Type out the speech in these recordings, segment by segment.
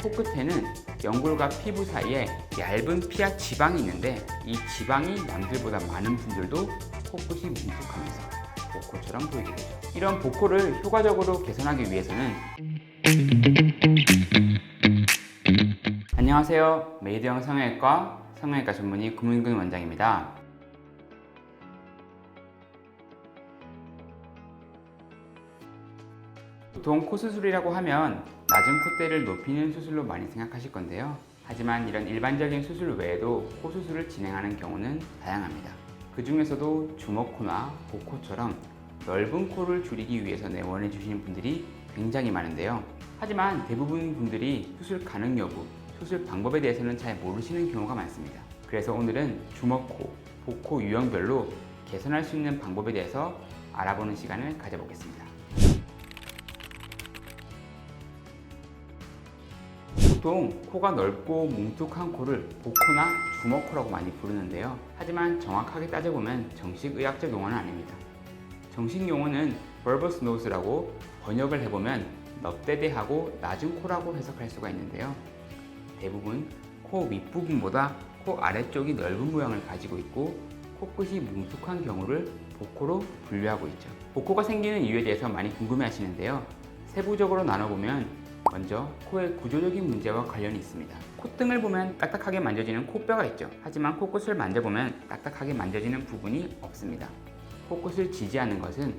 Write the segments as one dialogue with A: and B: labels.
A: 코끝에는 연골과 피부 사이에 얇은 피하 지방이 있는데 이 지방이 남들보다 많은 분들도 코끝이 뭉툭하면서 복코처럼 보이게 되죠. 이런 복코를 효과적으로 개선하기 위해서는 안녕하세요. 메이드형 성형외과 전문의 구문근 원장입니다. 보통 코 수술이라고 하면 낮은 콧대를 높이는 수술로 많이 생각하실 건데요. 하지만 이런 일반적인 수술 외에도 코 수술을 진행하는 경우는 다양합니다. 그 중에서도 주먹코나 복코처럼 넓은 코를 줄이기 위해서 내원해 주시는 분들이 굉장히 많은데요. 하지만 대부분 분들이 수술 가능 여부, 수술 방법에 대해서는 잘 모르시는 경우가 많습니다. 그래서 오늘은 주먹코, 복코 유형별로 개선할 수 있는 방법에 대해서 알아보는 시간을 가져보겠습니다. 보통 코가 넓고 뭉툭한 코를 복코나 주먹코라고 많이 부르는데요. 하지만 정확하게 따져보면 정식 의학적 용어는 아닙니다. 정식 용어는 bulbous nose라고 번역을 해보면 넙대대하고 낮은 코라고 해석할 수가 있는데요. 대부분 코 윗부분보다 코 아래쪽이 넓은 모양을 가지고 있고 코끝이 뭉툭한 경우를 복코로 분류하고 있죠. 복코가 생기는 이유에 대해서 많이 궁금해 하시는데요. 세부적으로 나눠보면 먼저 코의 구조적인 문제와 관련이 있습니다. 콧등을 보면 딱딱하게 만져지는 코뼈가 있죠. 하지만 코끝을 만져보면 딱딱하게 만져지는 부분이 없습니다. 코끝을 지지하는 것은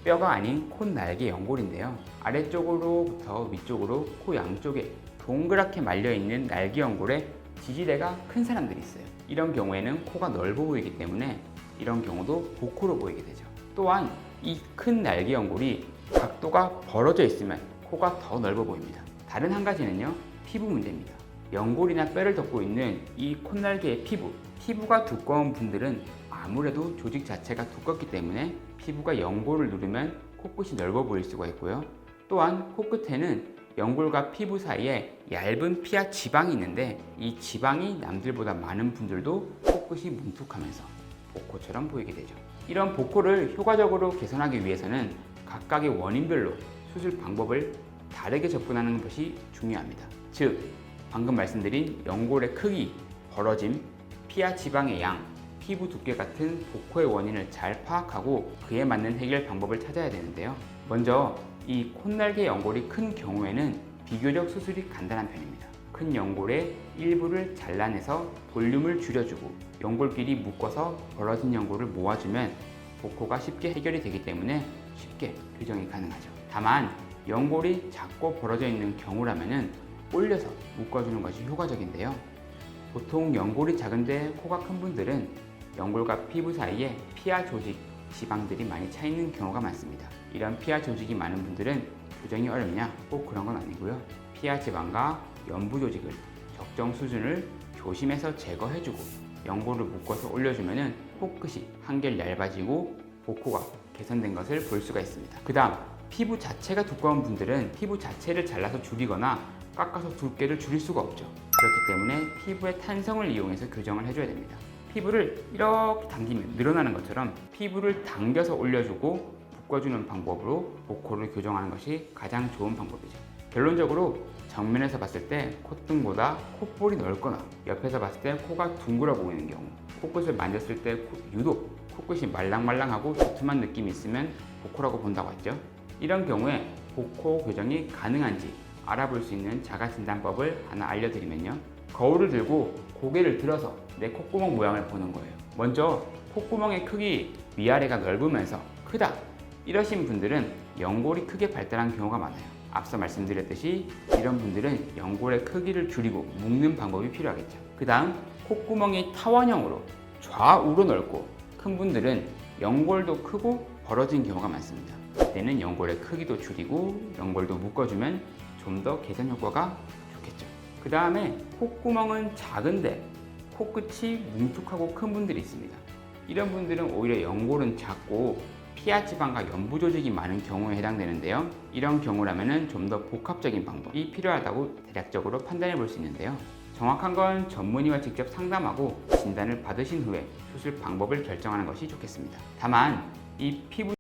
A: 뼈가 아닌 콧날개 연골인데요. 아래쪽으로부터 위쪽으로 코 양쪽에 동그랗게 말려있는 날개 연골에 지지대가 큰 사람들이 있어요. 이런 경우에는 코가 넓어 보이기 때문에 이런 경우도 복코로 보이게 되죠. 또한 이 큰 날개 연골이 각도가 벌어져 있으면 코가 더 넓어 보입니다. 다른 한 가지는요, 피부 문제입니다. 연골이나 뼈를 덮고 있는 이 콧날개의 피부가 두꺼운 분들은 아무래도 조직 자체가 두껍기 때문에 피부가 연골을 누르면 코끝이 넓어 보일 수가 있고요. 또한 코끝에는 연골과 피부 사이에 얇은 피하 지방이 있는데 이 지방이 남들보다 많은 분들도 코끝이 뭉툭하면서 복코처럼 보이게 되죠. 이런 복코를 효과적으로 개선하기 위해서는 각각의 원인별로 수술 방법을 다르게 접근하는 것이 중요합니다. 즉, 방금 말씀드린 연골의 크기, 벌어짐, 피하 지방의 양, 피부 두께 같은 복코의 원인을 잘 파악하고 그에 맞는 해결 방법을 찾아야 되는데요. 먼저 이 콧날개 연골이 큰 경우에는 비교적 수술이 간단한 편입니다. 큰 연골의 일부를 잘라내서 볼륨을 줄여주고 연골끼리 묶어서 벌어진 연골을 모아주면 복코가 쉽게 해결이 되기 때문에 쉽게 교정이 가능하죠. 다만 연골이 작고 벌어져 있는 경우라면 올려서 묶어주는 것이 효과적인데요. 보통 연골이 작은데 코가 큰 분들은 연골과 피부 사이에 피하 조직, 지방들이 많이 차 있는 경우가 많습니다. 이런 피하 조직이 많은 분들은 교정이 어렵냐? 꼭 그런 건 아니고요. 피하 지방과 연부 조직을 적정 수준을 조심해서 제거해주고 연골을 묶어서 올려주면 코끝이 한결 얇아지고 복코가 개선된 것을 볼 수가 있습니다. 그 다음 피부 자체가 두꺼운 분들은 피부 자체를 잘라서 줄이거나 깎아서 두께를 줄일 수가 없죠. 그렇기 때문에 피부의 탄성을 이용해서 교정을 해줘야 됩니다. 피부를 이렇게 당기면 늘어나는 것처럼 피부를 당겨서 올려주고 묶어주는 방법으로 복코를 교정하는 것이 가장 좋은 방법이죠. 결론적으로 정면에서 봤을 때 콧등보다 콧볼이 넓거나 옆에서 봤을 때 코가 둥글어 보이는 경우, 코끝을 만졌을 때 유독 코끝이 말랑말랑하고 두툼한 느낌이 있으면 복코라고 본다고 했죠. 이런 경우에 복코 교정이 가능한지 알아볼 수 있는 자가진단법을 하나 알려드리면요. 거울을 들고 고개를 들어서 내 콧구멍 모양을 보는 거예요. 먼저 콧구멍의 크기 위아래가 넓으면서 크다 이러신 분들은 연골이 크게 발달한 경우가 많아요. 앞서 말씀드렸듯이 이런 분들은 연골의 크기를 줄이고 묶는 방법이 필요하겠죠. 그 다음 콧구멍이 타원형으로 좌우로 넓고 큰 분들은 연골도 크고 벌어진 경우가 많습니다. 이때는 연골의 크기도 줄이고 연골도 묶어주면 좀 더 개선 효과가 좋겠죠. 그 다음에 콧구멍은 작은데 코끝이 뭉툭하고 큰 분들이 있습니다. 이런 분들은 오히려 연골은 작고 피하 지방과 연부 조직이 많은 경우에 해당되는데요. 이런 경우라면 좀 더 복합적인 방법이 필요하다고 대략적으로 판단해 볼 수 있는데요. 정확한 건 전문의와 직접 상담하고 진단을 받으신 후에 수술 방법을 결정하는 것이 좋겠습니다. 다만 이 피부